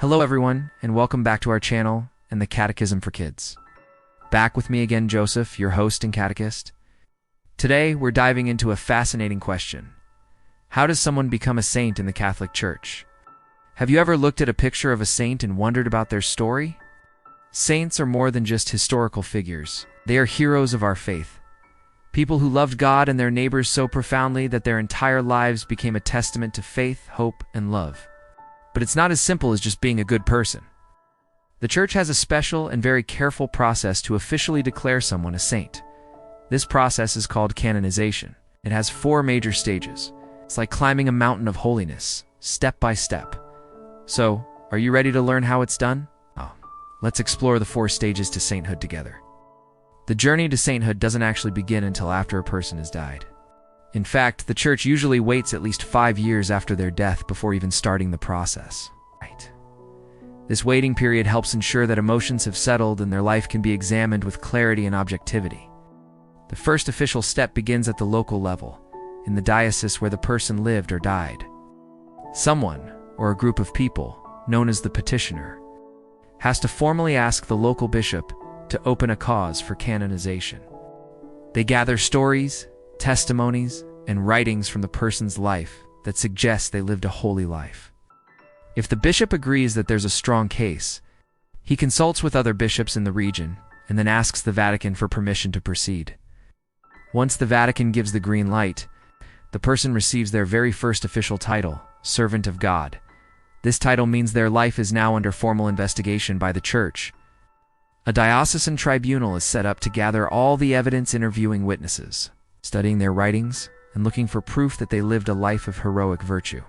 Hello everyone, and welcome back to our channel and the Catechism for Kids. Back with me again, Joseph, your host and catechist. Today, we're diving into a fascinating question. How does someone become a saint in the Catholic Church? Have you ever looked at a picture of a saint and wondered about their story? Saints are more than just historical figures. They are heroes of our faith. People who loved God and their neighbors so profoundly that their entire lives became a testament to faith, hope, and love. But it's not as simple as just being a good person. The Church has a special and very careful process to officially declare someone a saint. This process is called canonization. It has 4 major stages. It's like climbing a mountain of holiness, step by step. So, are you ready to learn how it's done? Let's explore the 4 stages to sainthood together. The journey to sainthood doesn't actually begin until after a person has died. In fact, the Church usually waits at least 5 years after their death before even starting the process. This waiting period helps ensure that emotions have settled and their life can be examined with clarity and objectivity. The first official step begins at the local level, in the diocese where the person lived or died. Someone, or a group of people, known as the petitioner, has to formally ask the local bishop to open a cause for canonization. They gather stories, testimonies, and writings from the person's life that suggest they lived a holy life. If the bishop agrees that there's a strong case, he consults with other bishops in the region and then asks the Vatican for permission to proceed. Once the Vatican gives the green light, the person receives their very first official title, Servant of God. This title means their life is now under formal investigation by the Church. A diocesan tribunal is set up to gather all the evidence, interviewing witnesses, studying their writings, and looking for proof that they lived a life of heroic virtue.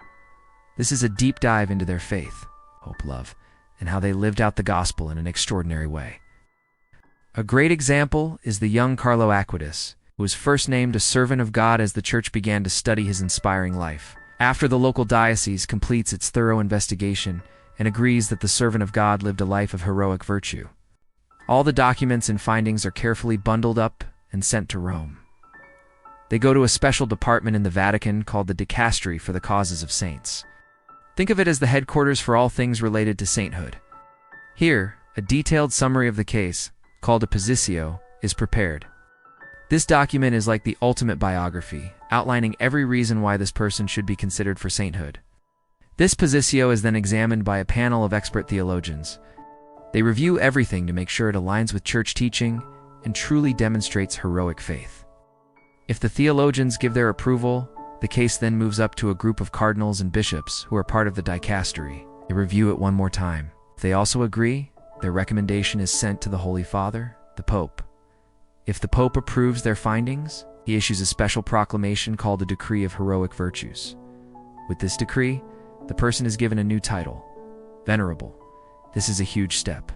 This is a deep dive into their faith, hope, love, and how they lived out the gospel in an extraordinary way. A great example is the young Carlo Acutis, who was first named a servant of God as the Church began to study his inspiring life. After the local diocese completes its thorough investigation and agrees that the servant of God lived a life of heroic virtue, all the documents and findings are carefully bundled up and sent to Rome. They go to a special department in the Vatican called the Dicastery for the Causes of Saints. Think of it as the headquarters for all things related to sainthood. Here, a detailed summary of the case, called a positio, is prepared. This document is like the ultimate biography, outlining every reason why this person should be considered for sainthood. This positio is then examined by a panel of expert theologians. They review everything to make sure it aligns with Church teaching and truly demonstrates heroic faith. If the theologians give their approval, the case then moves up to a group of cardinals and bishops who are part of the dicastery. They review it one more time. If they also agree, their recommendation is sent to the Holy Father, the Pope. If the Pope approves their findings, he issues a special proclamation called a Decree of Heroic Virtues. With this decree, the person is given a new title, Venerable. This is a huge step.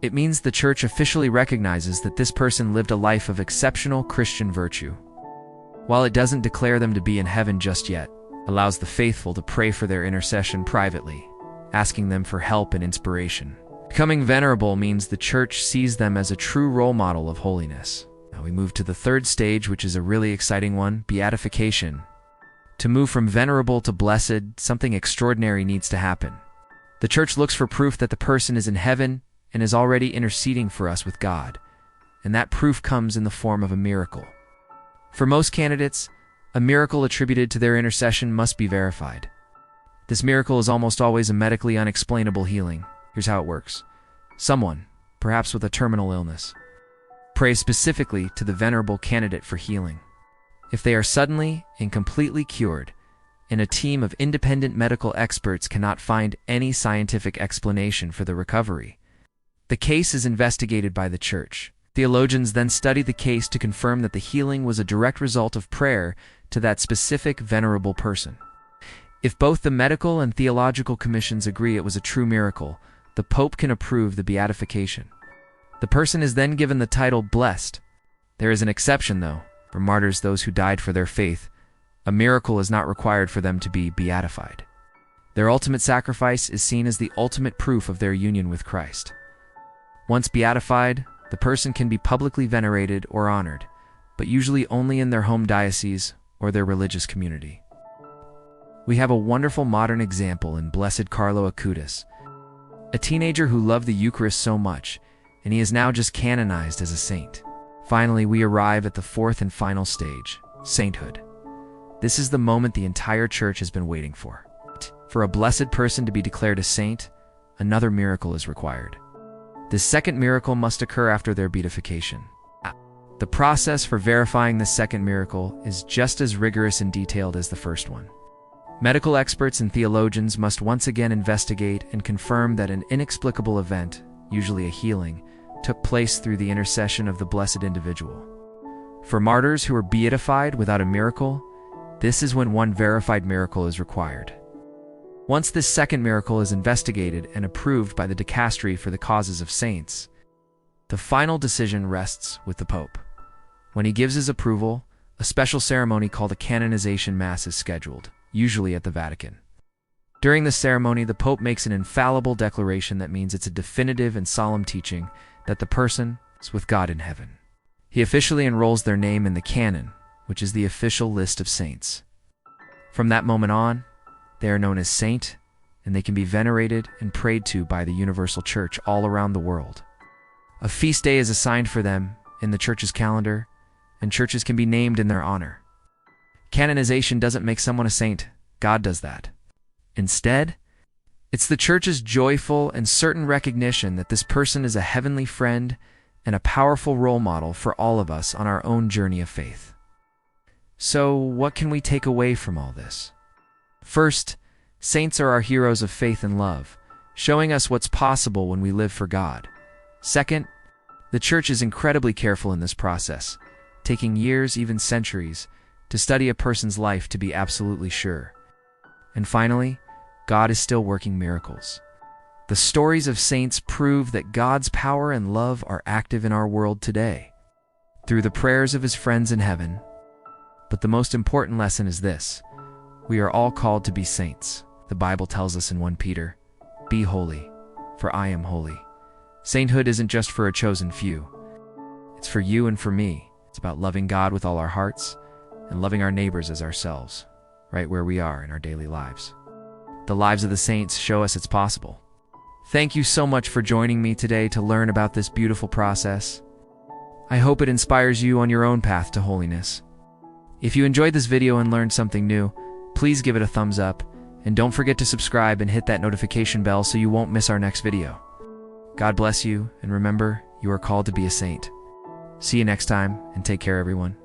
It means the Church officially recognizes that this person lived a life of exceptional Christian virtue. While it doesn't declare them to be in heaven just yet, it allows the faithful to pray for their intercession privately, asking them for help and inspiration. Becoming venerable means the Church sees them as a true role model of holiness. Now we move to the 3rd stage, which is a really exciting one, Beatification. To move from venerable to blessed, something extraordinary needs to happen. The Church looks for proof that the person is in heaven and is already interceding for us with God, and that proof comes in the form of a miracle. For most candidates, a miracle attributed to their intercession must be verified. This miracle is almost always a medically unexplainable healing. Here's how it works. Someone, perhaps with a terminal illness, prays specifically to the venerable candidate for healing. If they are suddenly and completely cured, and a team of independent medical experts cannot find any scientific explanation for the recovery, the case is investigated by the Church. Theologians then study the case to confirm that the healing was a direct result of prayer to that specific venerable person. If both the medical and theological commissions agree it was a true miracle, the Pope can approve the beatification. The person is then given the title Blessed. There is an exception, though. For martyrs, those who died for their faith, a miracle is not required for them to be beatified. Their ultimate sacrifice is seen as the ultimate proof of their union with Christ. Once beatified, the person can be publicly venerated or honored, but usually only in their home diocese or their religious community. We have a wonderful modern example in Blessed Carlo Acutis. a teenager who loved the Eucharist so much, and he is now just canonized as a saint. Finally, we arrive at the fourth and final stage, sainthood. This is the moment the entire church has been waiting for. For a blessed person to be declared a saint, another miracle is required. This second miracle must occur after their beatification. The process for verifying the second miracle is just as rigorous and detailed as the first one. Medical experts and theologians must once again investigate and confirm that an inexplicable event, usually a healing, took place through the intercession of the blessed individual. For martyrs who are beatified without a miracle, this is when one verified miracle is required. Once this second miracle is investigated and approved by the dicastery for the causes of saints, the final decision rests with the Pope. When he gives his approval, a special ceremony called a Canonization Mass is scheduled, usually at the Vatican. During the ceremony, the Pope makes an infallible declaration that means it's a definitive and solemn teaching that the person is with God in heaven. He officially enrolls their name in the canon, which is the official list of saints. From that moment on, they are known as saint, and they can be venerated and prayed to by the universal church all around the world. A feast day is assigned for them in the church's calendar, and churches can be named in their honor. Canonization doesn't make someone a saint, God does that. Instead, it's the church's joyful and certain recognition that this person is a heavenly friend and a powerful role model for all of us on our own journey of faith. So, what can we take away from all this? First, saints are our heroes of faith and love, showing us what's possible when we live for God. Second, the church is incredibly careful in this process, taking years, even centuries, to study a person's life to be absolutely sure. And finally, God is still working miracles. The stories of saints prove that God's power and love are active in our world today, through the prayers of his friends in heaven. But the most important lesson is this: we are all called to be saints. The Bible tells us in 1 Peter, "Be holy, for I am holy." Sainthood isn't just for a chosen few. It's for you and for me. It's about loving God with all our hearts and loving our neighbors as ourselves, right where we are in our daily lives. The lives of the saints show us it's possible. Thank you so much for joining me today to learn about this beautiful process. I hope it inspires you on your own path to holiness. If you enjoyed this video and learned something new, please give it a thumbs up, and don't forget to subscribe and hit that notification bell so you won't miss our next video. God bless you, and remember, you are called to be a saint. See you next time, and take care, everyone.